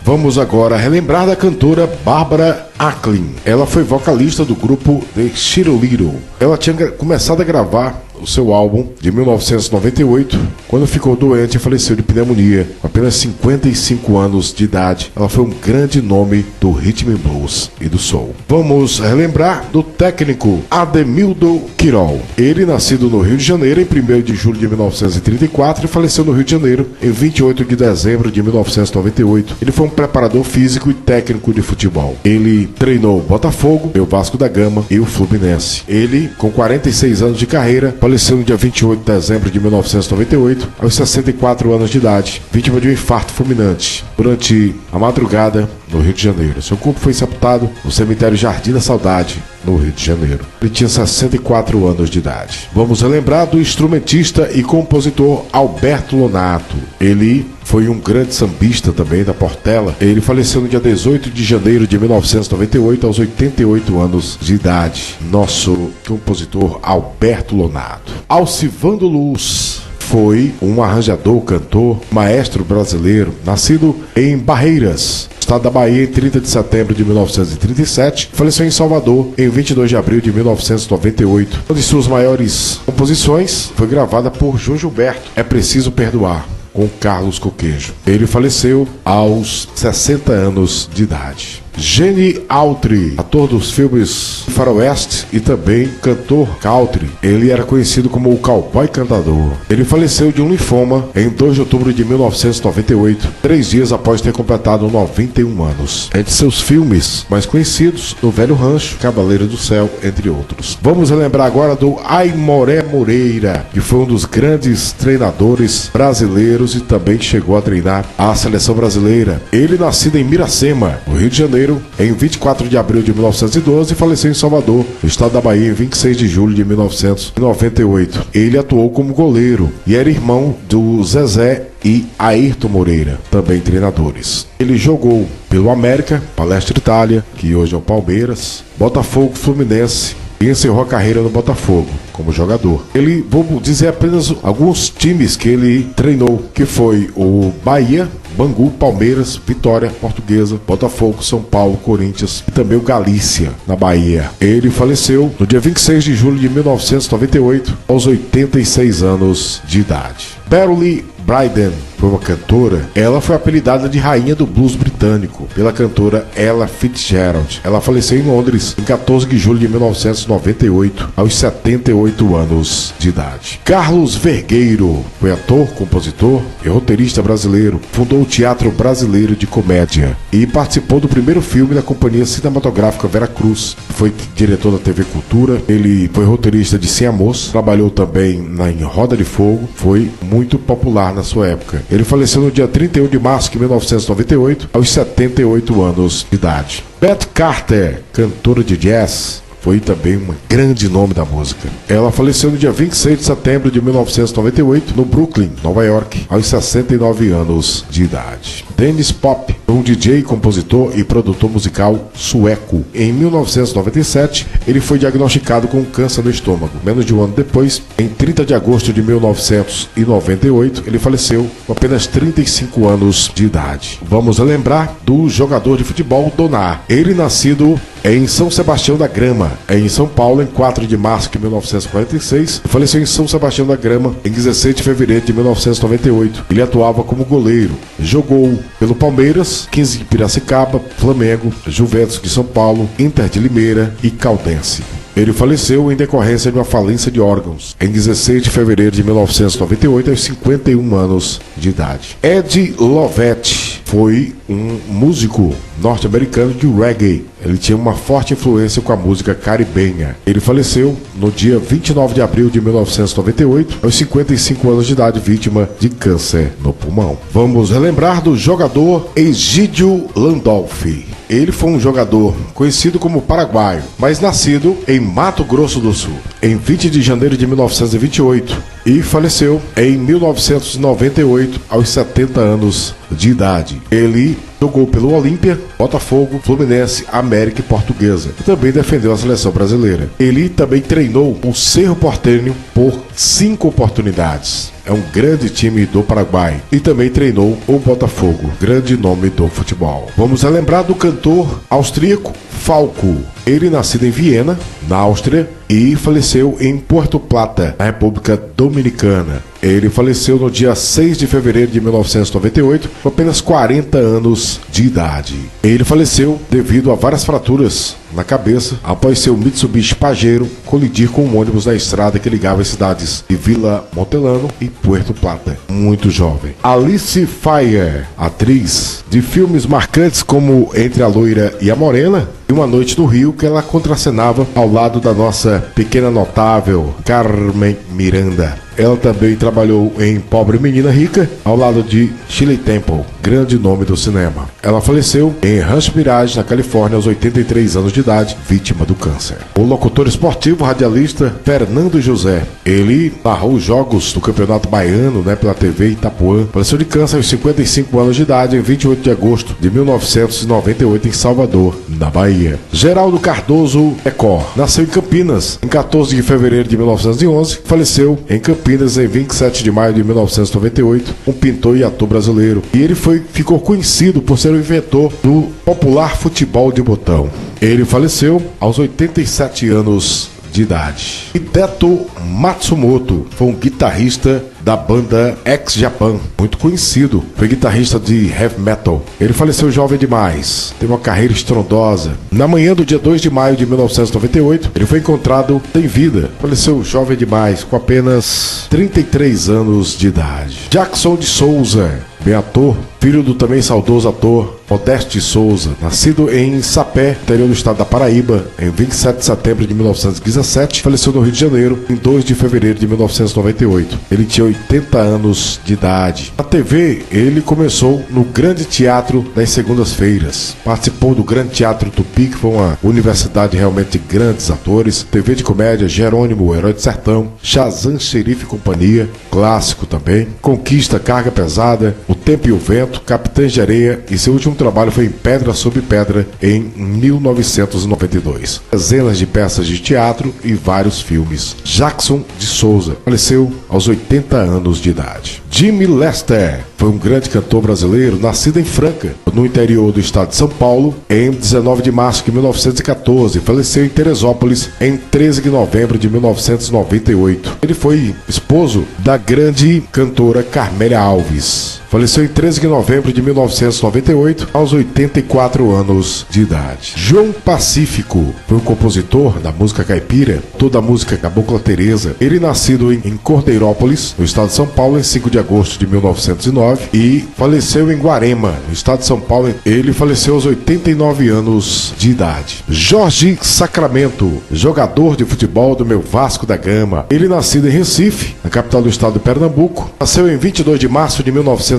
Vamos agora relembrar da cantora Bárbara Acklin. Ela foi vocalista do grupo The Cheerleaders. Ela tinha começado a gravar o seu álbum de 1998, quando ficou doente e faleceu de pneumonia, com apenas 55 anos de idade. Ela foi um grande nome do rhythm and blues e do soul. Vamos relembrar do técnico Ademildo Quirol. Ele, nascido no Rio de Janeiro em 1º de julho de 1934 e faleceu no Rio de Janeiro em 28 de dezembro de 1998. Ele foi um preparador físico e técnico de futebol. Ele treinou o Botafogo, o Vasco da Gama e o Fluminense. Ele, com 46 anos de carreira, faleceu no dia 28 de dezembro de 1998, aos 64 anos de idade, vítima de um infarto fulminante, durante a madrugada no Rio de Janeiro. Seu corpo foi sepultado no cemitério Jardim da Saudade, no Rio de Janeiro. Ele tinha 64 anos de idade. Vamos relembrar do instrumentista e compositor Alberto Lonato. Ele foi um grande sambista também da Portela. Ele faleceu no dia 18 de janeiro de 1998, aos 88 anos de idade. Nosso compositor Alberto Lonato. Alcivando Luz foi um arranjador, cantor, maestro brasileiro, nascido em Barreiras, estado da Bahia, em 30 de setembro de 1937, faleceu em Salvador em 22 de abril de 1998. Uma de suas maiores composições foi gravada por João Gilberto, É Preciso Perdoar, com Carlos Coquejo. Ele faleceu aos 60 anos de idade. Gene Autry, ator dos filmes Faroeste e também cantor country. Ele era conhecido como o cowboy cantador. Ele faleceu de um linfoma em 2 de outubro de 1998, 3 dias após ter completado 91 anos. Entre seus filmes mais conhecidos, No Velho Rancho, Cavaleiro do Céu, entre outros. Vamos relembrar agora do Aimoré Moreira, que foi um dos grandes treinadores brasileiros e também chegou a treinar a seleção brasileira. Ele, nascido em Miracema, no Rio de Janeiro, em 24 de abril de 1912 e faleceu em Salvador, no estado da Bahia, em 26 de julho de 1998. Ele atuou como goleiro e era irmão do Zezé e Ayrton Moreira, também treinadores. Ele jogou pelo América, Palestra Itália, que hoje é o Palmeiras, Botafogo, Fluminense, e encerrou a carreira no Botafogo como jogador. Ele, vou dizer apenas alguns times que ele treinou, que foi o Bahia, Bangu, Palmeiras, Vitória, Portuguesa, Botafogo, São Paulo, Corinthians e também o Galícia, na Bahia. Ele faleceu no dia 26 de julho de 1998, aos 86 anos de idade. Beverly Bryden foi uma cantora. Ela foi apelidada de Rainha do Blues Britânico pela cantora Ella Fitzgerald. Ela faleceu em Londres em 14 de julho de 1998, aos 78 anos de idade. Carlos Vergueiro foi ator, compositor e roteirista brasileiro. Fundou o Teatro Brasileiro de Comédia e participou do primeiro filme da Companhia Cinematográfica Vera Cruz. Foi diretor da TV Cultura. Ele foi roteirista de Sem Amor. Trabalhou também em Roda de Fogo. Foi muito popular na sua época. Ele faleceu no dia 31 de março de 1998, aos 78 anos de idade. Beth Carter, cantora de jazz, foi também um grande nome da música. Ela faleceu no dia 26 de setembro de 1998, no Brooklyn, Nova York, aos 69 anos de idade. Dennis Pop, um DJ, compositor e produtor musical sueco. Em 1997, ele foi diagnosticado com câncer no estômago. Menos de um ano depois, em 30 de agosto de 1998, ele faleceu com apenas 35 anos de idade. Vamos lembrar do jogador de futebol Donar. Ele, nascido em São Sebastião da Grama, em São Paulo, em 4 de março de 1946. Faleceu em São Sebastião da Grama, em 16 de fevereiro de 1998. Ele atuava como goleiro. Jogou pelo Palmeiras, 15 de Piracicaba, Flamengo, Juventus de São Paulo, Inter de Limeira e Caldense. Ele faleceu em decorrência de uma falência de órgãos em 16 de fevereiro de 1998, aos 51 anos de idade. Ed Lovett foi um músico norte-americano de reggae. Ele tinha uma forte influência com a música caribenha. Ele faleceu no dia 29 de abril de 1998, aos 55 anos de idade, vítima de câncer no pulmão. Vamos relembrar do jogador Egídio Landolfi. Ele foi um jogador conhecido como paraguaio, mas nascido em Mato Grosso do Sul, em 20 de janeiro de 1928, e faleceu em 1998, aos 70 anos de idade. Ele jogou pelo Olímpia, Botafogo, Fluminense, América e Portuguesa. E também defendeu a seleção brasileira. Ele também treinou o Cerro Porteño por 5 oportunidades. É um grande time do Paraguai. E também treinou o Botafogo, grande nome do futebol. Vamos relembrar do cantor austríaco Falco. Ele nascido em Viena, na Áustria, e faleceu em Puerto Plata, na República Dominicana. Ele faleceu no dia 6 de fevereiro de 1998, com apenas 40 anos de idade. Ele faleceu devido a várias fraturas na cabeça após seu Mitsubishi Pajero colidir com um ônibus na estrada que ligava as cidades de Vila Montelano e Puerto Plata. Muito jovem. Alice Faye, atriz de filmes marcantes como Entre a Loira e a Morena e Uma Noite no Rio, que ela contracenava ao lado da nossa pequena notável Carmen Miranda. Ela também trabalhou em Pobre Menina Rica, ao lado de Shirley Temple, grande nome do cinema. Ela faleceu em Rancho Mirage, na Califórnia, aos 83 anos de idade, vítima do câncer. O locutor esportivo radialista Fernando José, ele narrou os jogos do Campeonato Baiano, pela TV Itapuã. Faleceu de câncer aos 55 anos de idade, em 28 de agosto de 1998, em Salvador, na Bahia. Geraldo Cardoso Ecor, nasceu em Campinas, em 14 de fevereiro de 1911, faleceu em Campinas em 27 de maio de 1998, um pintor e ator brasileiro. E ele ficou conhecido por ser o inventor do popular futebol de botão. Ele faleceu aos 87 anos de idade. Hideto Matsumoto foi um guitarrista da banda X-Japan, muito conhecido. Foi guitarrista de heavy metal. Ele faleceu jovem demais, teve uma carreira estrondosa. Na manhã do dia 2 de maio de 1998, ele foi encontrado sem vida. Faleceu jovem demais, com apenas 33 anos de idade. Jackson de Souza, bem ator, filho do também saudoso ator Modesto de Souza, nascido em Sapé, interior do estado da Paraíba, em 27 de setembro de 1917, faleceu no Rio de Janeiro em 2 de fevereiro de 1998. Ele tinha 80 anos de idade. Na TV, ele começou no Grande Teatro das segundas-feiras. Participou do Grande Teatro Tupi, que foi uma universidade realmente de grandes atores. TV de comédia, Jerônimo, o Herói do Sertão, Shazam, Xerife e Companhia, clássico também. Conquista, Carga Pesada, O Tempo e o Vento, Capitães de Areia, e seu último trabalho foi em Pedra sobre Pedra, em 1992. Dezenas de peças de teatro e vários filmes. Jackson de Souza faleceu aos 80 anos de idade. Jimmy Lester foi um grande cantor brasileiro, nascido em Franca, no interior do estado de São Paulo, em 19 de março de 1914. Faleceu em Teresópolis em 13 de novembro de 1998. Ele foi esposo da grande cantora Carmélia Alves. Faleceu em 13 de novembro de 1998, aos 84 anos de idade. João Pacífico foi um compositor da música caipira, toda a música Cabocla Teresa. Ele nascido em Cordeirópolis, no estado de São Paulo, em 5 de agosto de 1909, e faleceu em Guarema, no estado de São Paulo. Ele faleceu aos 89 anos de idade. Jorge Sacramento, jogador de futebol do meu Vasco da Gama. Ele nascido em Recife, na capital do estado de Pernambuco, nasceu em 22 de março de 1927,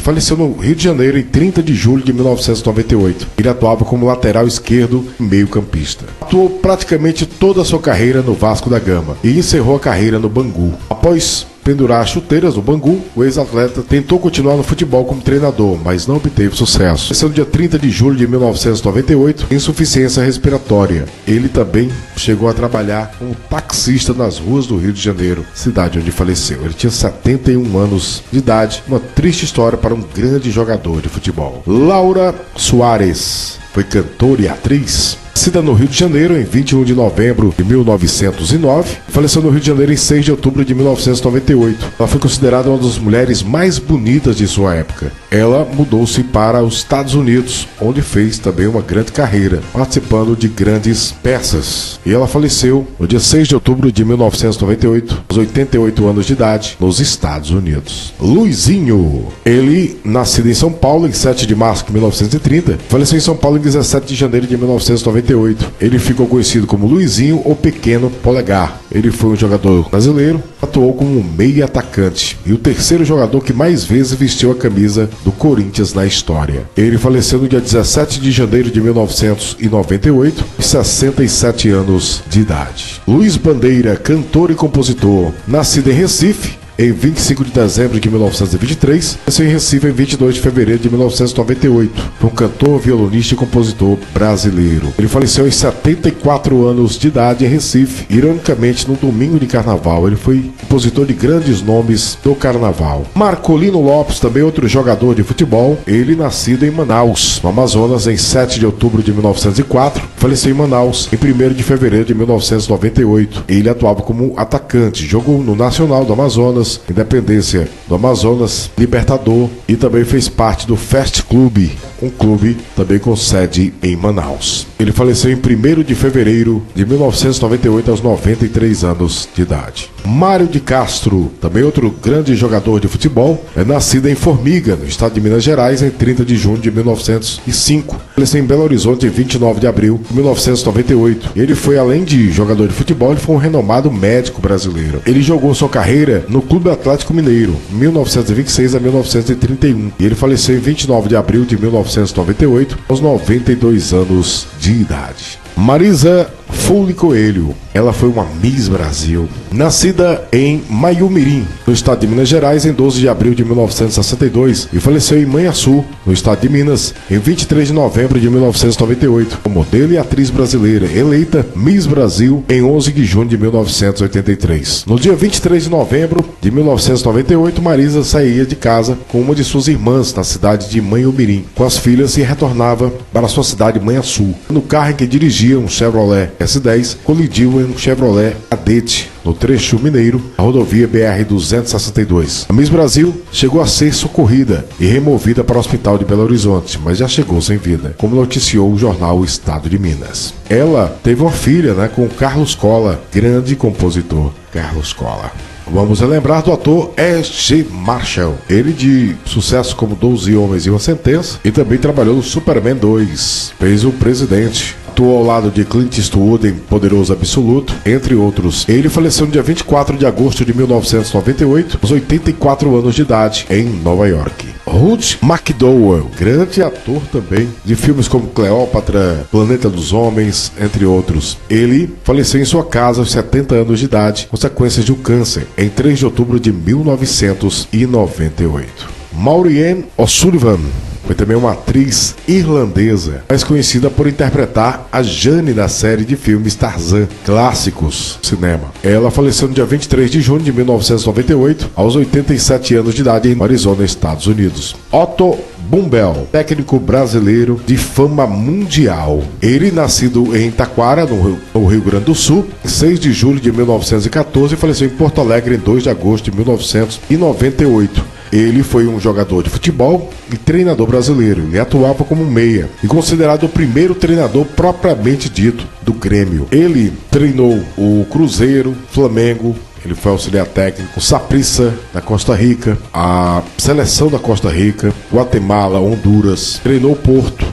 faleceu no Rio de Janeiro em 30 de julho de 1998. Ele atuava como lateral esquerdo e meio-campista. Atuou praticamente toda a sua carreira no Vasco da Gama e encerrou a carreira no Bangu. Após pendurar chuteiras no Bangu, o ex-atleta tentou continuar no futebol como treinador, mas não obteve sucesso. Faleceu no dia 30 de julho de 1998, insuficiência respiratória. Ele também chegou a trabalhar como taxista nas ruas do Rio de Janeiro, cidade onde faleceu. Ele tinha 71 anos de idade, uma triste história para um grande jogador de futebol. Laura Soares foi cantora e atriz. Nascida no Rio de Janeiro em 21 de novembro de 1909, faleceu no Rio de Janeiro em 6 de outubro de 1998. Ela foi considerada uma das mulheres mais bonitas de sua época. Ela mudou-se para os Estados Unidos, onde fez também uma grande carreira, participando de grandes peças. E ela faleceu no dia 6 de outubro de 1998, aos 88 anos de idade, nos Estados Unidos. Luizinho, ele, nascido em São Paulo em 7 de março de 1930, faleceu em São Paulo em 17 de janeiro de 1998. Ele ficou conhecido como Luizinho ou Pequeno Polegar. Ele foi um jogador brasileiro, atuou como meia atacante e o terceiro jogador que mais vezes vestiu a camisa do Corinthians na história. Ele faleceu no dia 17 de janeiro de 1998, aos 67 anos de idade. Luiz Bandeira, cantor e compositor, nascido em Recife em 25 de dezembro de 1923, nasceu em Recife em 22 de fevereiro de 1998. Foi um cantor, violonista e compositor brasileiro. Ele faleceu aos 74 anos de idade em Recife, ironicamente no domingo de carnaval. Ele foi compositor de grandes nomes do carnaval. Marcolino Lopes, também outro jogador de futebol, ele nascido em Manaus, no Amazonas, em 7 de outubro de 1904, faleceu em Manaus em 1º de fevereiro de 1998. Ele atuava como atacante, jogou no Nacional do Amazonas, Independência do Amazonas, Libertador e também fez parte do Fast Club, um clube também com sede em Manaus. Ele faleceu em 1º de fevereiro de 1998 aos 93 anos de idade. Mário de Castro, também outro grande jogador de futebol, é nascido em Formiga, no estado de Minas Gerais, em 30 de junho de 1905. Faleceu em Belo Horizonte em 29 de abril de 1998. Ele foi, além de jogador de futebol, ele foi um renomado médico brasileiro. Ele jogou sua carreira no Clube Atlético Mineiro, 1926 a 1931. E ele faleceu em 29 de abril de 1998, aos 92 anos de idade. Marisa Foley Coelho, ela foi uma Miss Brasil, nascida em Maiumirim, no estado de Minas Gerais, em 12 de abril de 1962 e faleceu em Manhuaçu, no estado de Minas, em 23 de novembro de 1998, como modelo e atriz brasileira, eleita Miss Brasil em 11 de junho de 1983. No dia 23 de novembro de 1998, Marisa saía de casa com uma de suas irmãs na cidade de Maiumirim, com as filhas, e retornava para sua cidade Manhuaçu. No carro em que dirigia, um Chevrolet S10 colidiu em um Chevrolet Cadete no trecho mineiro, a rodovia BR-262. A Miss Brasil chegou a ser socorrida e removida para o hospital de Belo Horizonte, mas já chegou sem vida, como noticiou o jornal Estado de Minas. Ela teve uma filha, com Carlos Cola, grande compositor. Carlos Cola. Vamos relembrar do ator S.G. Marshall, ele de sucesso como 12 Homens e uma Sentença, e também trabalhou no Superman 2, fez o Presidente. Atuou ao lado de Clint Eastwood em Poderoso Absoluto, entre outros. Ele faleceu no dia 24 de agosto de 1998, aos 84 anos de idade, em Nova York. Rod McDowell, grande ator também, de filmes como Cleópatra, Planeta dos Homens, entre outros. Ele faleceu em sua casa aos 70 anos de idade, consequências de um câncer, em 3 de outubro de 1998. Maureen O'Sullivan foi também uma atriz irlandesa, mais conhecida por interpretar a Jane na série de filmes Tarzan, clássicos do cinema. Ela faleceu no dia 23 de junho de 1998, aos 87 anos de idade, em Arizona, Estados Unidos. Otto Bumbel, técnico brasileiro de fama mundial. Ele, nascido em Taquara, no Rio Grande do Sul, em 6 de julho de 1914, e faleceu em Porto Alegre em 2 de agosto de 1998. Ele foi um jogador de futebol e treinador brasileiro e atuava como meia e considerado o primeiro treinador propriamente dito do Grêmio. Ele treinou o Cruzeiro, Flamengo, ele foi auxiliar técnico, Saprissa da Costa Rica, a seleção da Costa Rica, Guatemala, Honduras, treinou o Porto,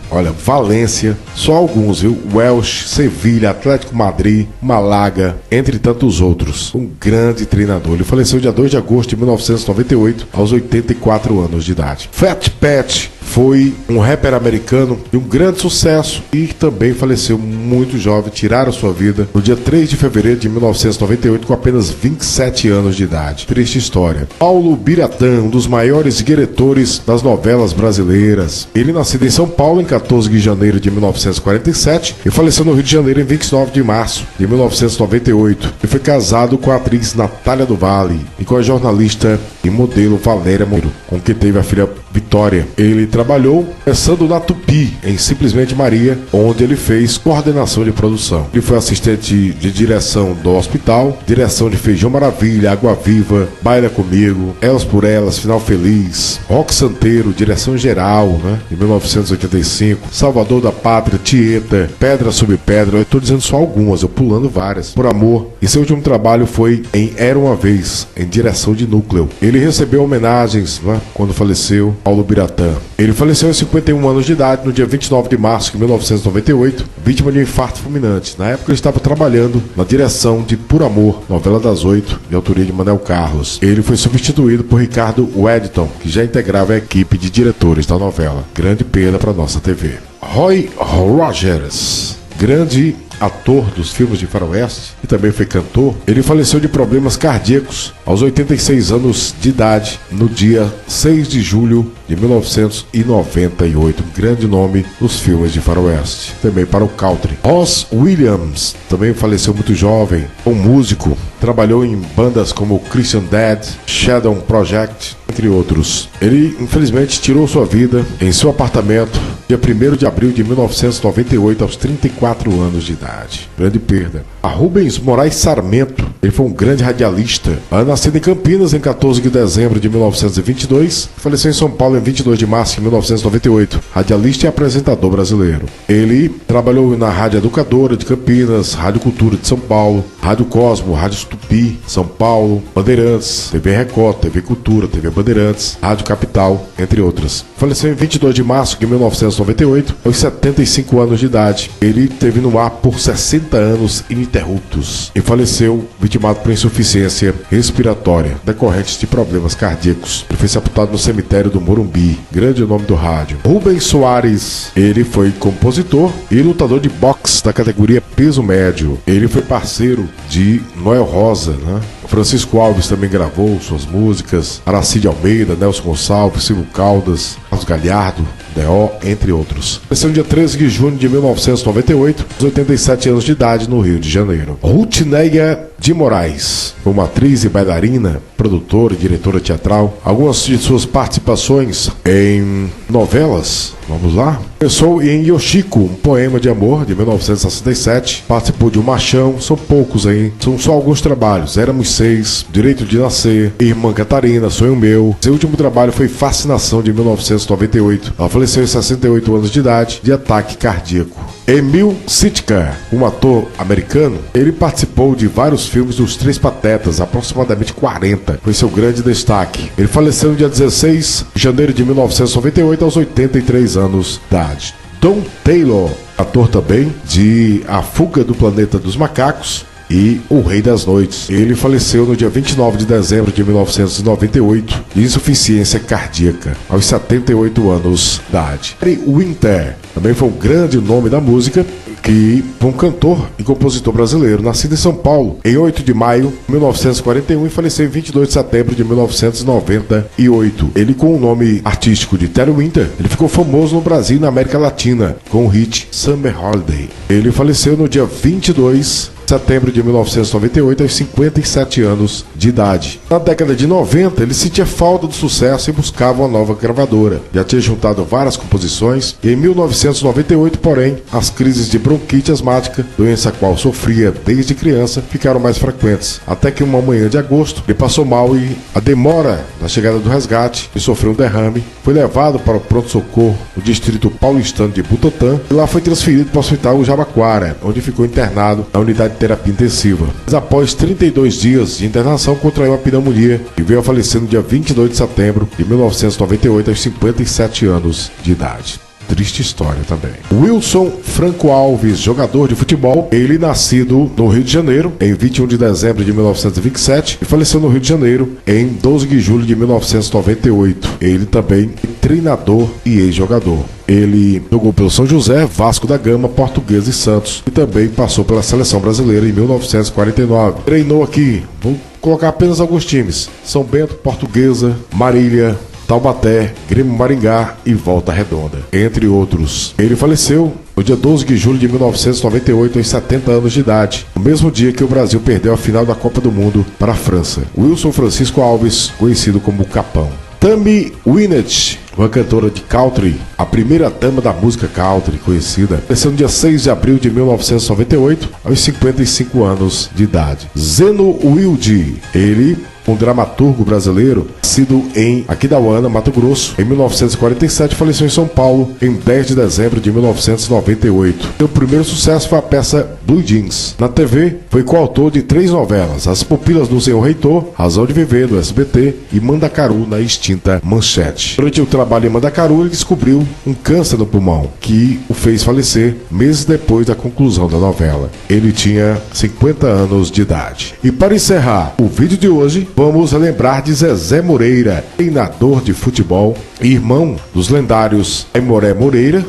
Valência, só alguns, viu? Welsh, Sevilha, Atlético Madrid, Malaga, entre tantos outros. Um grande treinador. Ele faleceu dia 2 de agosto de 1998, aos 84 anos de idade. Fat Pat foi um rapper americano de um grande sucesso e também faleceu muito jovem, tiraram sua vida no dia 3 de fevereiro de 1998 com apenas 27 anos de idade. Triste história. Paulo Biratã, um dos maiores diretores das novelas brasileiras. Ele, nascido em São Paulo em 14 de janeiro de 1947 e faleceu no Rio de Janeiro em 29 de março de 1998. Ele foi casado com a atriz Natália do Vale e com a jornalista e modelo Valéria Monteiro, com quem teve a filha Vitória. Ele trabalhou trabalhou começando na Tupi, em Simplesmente Maria, onde ele fez coordenação de produção. Ele foi assistente de direção do Hospital, direção de Feijão Maravilha, Água Viva, Baila Comigo, Elas por Elas, Final Feliz, Rock Santeiro, direção geral, né, em 1985, Salvador da Pátria, Tieta, Pedra sobre Pedra. Eu estou dizendo só algumas, eu pulando várias. Por Amor. E seu último trabalho foi em Era Uma Vez, em direção de núcleo. Ele recebeu homenagens, né, quando faleceu, Paulo Biratã. Ele faleceu aos 51 anos de idade no dia 29 de março de 1998, vítima de um infarto fulminante. Na época ele estava trabalhando na direção de Por Amor, novela das 8, de autoria de Manel Carlos. Ele foi substituído por Ricardo Wedton, que já integrava a equipe de diretores da novela. Grande perda para nossa TV. Roy Rogers, grande ator dos filmes de faroeste e também foi cantor. Ele faleceu de problemas cardíacos aos 86 anos de idade no dia 6 de julho de 1998. Um grande nome dos filmes de faroeste, também para o country. Ross Williams também faleceu muito jovem, um músico, trabalhou em bandas como Christian Dead, Shadow Project, entre outros. Ele infelizmente tirou sua vida em seu apartamento dia 1º de abril de 1998 aos 34 anos de idade. Grande perda. A Rubens Moraes Sarmento, ele foi um grande radialista, nascido em Campinas em 14 de dezembro de 1922, faleceu em São Paulo em 22 de março de 1998, radialista e apresentador brasileiro. Ele trabalhou na Rádio Educadora de Campinas, Rádio Cultura de São Paulo, Rádio Cosmo, Rádio Tupi, São Paulo, Bandeirantes, TV Record, TV Cultura, TV Bandeirantes, Rádio Capital, entre outras. Faleceu em 22 de março de 1998, aos 75 anos de idade. Ele esteve no ar por 60 anos ininterruptos e faleceu vitimado por insuficiência respiratória decorrentes de problemas cardíacos. Ele foi sepultado no cemitério do Morumbi. Grande nome do rádio. Rubens Soares, ele foi compositor e lutador de boxe da categoria peso médio. Ele foi parceiro de Noel Rosa, né? Francisco Alves também gravou suas músicas, Aracide Almeida, Nelson Gonçalves, Silvio Caldas, Carlos Galhardo, D.O., entre outros. Nasceu no dia 13 de junho de 1998, aos 87 anos de idade, no Rio de Janeiro. Rutineia de Moraes, uma atriz e bailarina, produtora e diretora teatral. Algumas de suas participações em novelas, vamos lá. Começou em Yoshiko, um poema de amor, de 1967. Participou de O Machão, são poucos aí, são só alguns trabalhos. Éramos Seis, Direito de Nascer, Irmã Catarina, Sonho Meu. Seu último trabalho foi Fascinação, de 1998. Ela faleceu aos 68 anos de idade, de ataque cardíaco. Emil Sitka, um ator americano, ele participou de vários filmes dos Três Patetas, aproximadamente 40. Foi seu grande destaque. Ele faleceu no dia 16 de janeiro de 1998, aos 83 anos de idade. Don Taylor, ator também de A Fuga do Planeta dos Macacos e O Rei das Noites. Ele faleceu no dia 29 de dezembro de 1998 de insuficiência cardíaca, aos 78 anos de idade. Harry Winter também foi um grande nome da música, que foi um cantor e compositor brasileiro, nascido em São Paulo em 8 de maio de 1941 e faleceu em 22 de setembro de 1998. Ele, com o nome artístico de Terry Winter, ele ficou famoso no Brasil e na América Latina com o hit Summer Holiday. Ele faleceu no dia 22 de setembro de 1998, aos 57 anos de idade. Na década de 90, ele sentia falta do sucesso e buscava uma nova gravadora. Já tinha juntado várias composições e em 1998, porém, as crises de bronquite asmática, doença a qual sofria desde criança, ficaram mais frequentes. Até que uma manhã de agosto, ele passou mal e a demora na chegada do resgate e sofreu um derrame. Foi levado para o pronto-socorro no distrito paulistano de Butantã e lá foi transferido para o hospital Jabaquara, onde ficou internado na unidade de terapia intensiva. Mas após 32 dias de internação, contraiu a pneumonia e veio a falecer no dia 22 de setembro de 1998, aos 57 anos de idade. Triste história também. Wilson Franco Alves, jogador de futebol, ele nascido no Rio de Janeiro em 21 de dezembro de 1927 e faleceu no Rio de Janeiro em 12 de julho de 1998. Ele também é treinador e ex-jogador. Ele jogou pelo São José, Vasco da Gama, Portuguesa e Santos e também passou pela Seleção Brasileira em 1949. Treinou aqui, vou colocar apenas alguns times: São Bento, Portuguesa, Marília, Taubaté, Grêmio Maringá e Volta Redonda, entre outros. Ele faleceu no dia 12 de julho de 1998, aos 70 anos de idade, no mesmo dia que o Brasil perdeu a final da Copa do Mundo para a França. Wilson Francisco Alves, conhecido como Capão. Tammy Wynette, uma cantora de country, a primeira dama da música country conhecida. Nasceu no dia 6 de abril de 1998, aos 55 anos de idade. Zeno Wilde, ele, um dramaturgo brasileiro, nascido em Aquidauana, Mato Grosso, em 1947, faleceu em São Paulo em 10 de dezembro de 1998. Seu primeiro sucesso foi a peça Blue Jeans. Na TV, foi coautor de 3 novelas: As Pupilas do Senhor Reitor, Razão de Viver, do SBT, e Mandacaru, na extinta Manchete. Durante o trabalho em Mandacaru, ele descobriu um câncer no pulmão, que o fez falecer meses depois da conclusão da novela. Ele tinha 50 anos de idade. E para encerrar o vídeo de hoje, vamos lembrar de Zezé Moreira, treinador de futebol, irmão dos lendários Aimoré Moreira,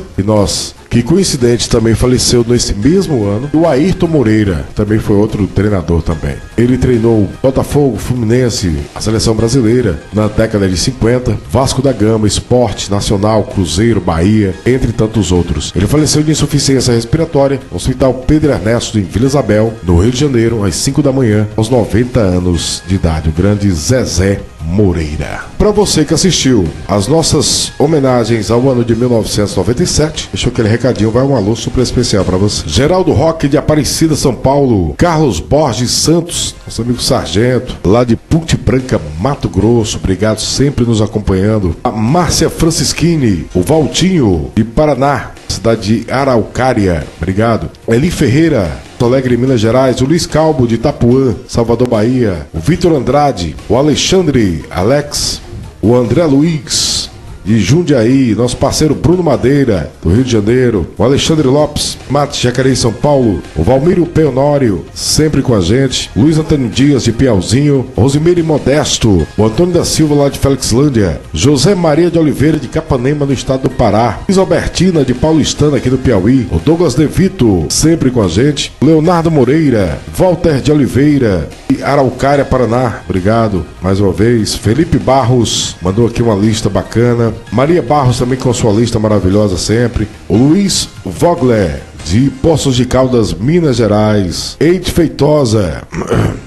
que coincidente também faleceu nesse mesmo ano. E o Ayrton Moreira também foi outro treinador também. Ele treinou Botafogo, Fluminense, a seleção brasileira na década de 50, Vasco da Gama, Sport, Nacional, Cruzeiro, Bahia, entre tantos outros. Ele faleceu de insuficiência respiratória no Hospital Pedro Ernesto, em Vila Isabel, no Rio de Janeiro, às 5 da manhã, aos 90 anos de idade. O grande Zezé Moreira. Para você que assistiu as nossas homenagens ao ano de 1997, deixa aquele recadinho, vai um alô super especial para você. Geraldo Roque, de Aparecida, São Paulo. Carlos Borges Santos, nosso amigo Sargento, lá de Ponte Branca, Mato Grosso, obrigado, sempre nos acompanhando. A Márcia Francischini, o Valtinho, de Paraná, cidade de Araucária, obrigado. Eli Ferreira, Alegre, Minas Gerais, o Luiz Calbo, de Itapuã, Salvador, Bahia, o Vitor Andrade, o Alexandre Alex, o André Luiz, de Jundiaí, nosso parceiro Bruno Madeira, do Rio de Janeiro, o Alexandre Lopes, Mate, Jacareí, São Paulo, o Valmírio Peonório, sempre com a gente, Luiz Antônio Dias, de Piauzinho, Rosimeire Modesto, o Antônio da Silva, lá de Felixlândia, José Maria de Oliveira, de Capanema, no estado do Pará, Luiz Albertina, de Paulistana, aqui do Piauí, o Douglas De Vito, sempre com a gente, Leonardo Moreira, Walter de Oliveira, e Araucária, Paraná, obrigado mais uma vez. Felipe Barros mandou aqui uma lista bacana. Maria Barros também com sua lista maravilhosa sempre. O Luiz Vogler, de Poços de Caldas, Minas Gerais. Eide Feitosa.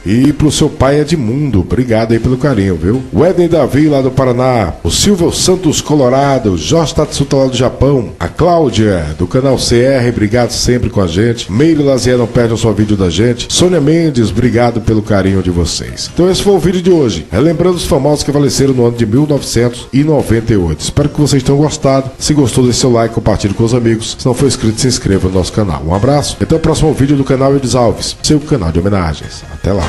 E pro seu pai Edmundo, obrigado aí pelo carinho, viu? O Eden Davi, lá do Paraná. O Silvio Santos, Colorado. Jorge Tatsuta, lá do Japão. A Cláudia, do canal CR, obrigado sempre com a gente. Meire Lazier, não perde o seu vídeo da gente. Sônia Mendes, obrigado pelo carinho de vocês. Então esse foi o vídeo de hoje, relembrando os famosos que faleceram no ano de 1998. Espero que vocês tenham gostado. Se gostou, deixe seu like, compartilhe com os amigos. Se não for inscrito, se inscreva no nosso canal. Um abraço, até o próximo vídeo do canal Eudes Alves, seu canal de homenagens. Até lá.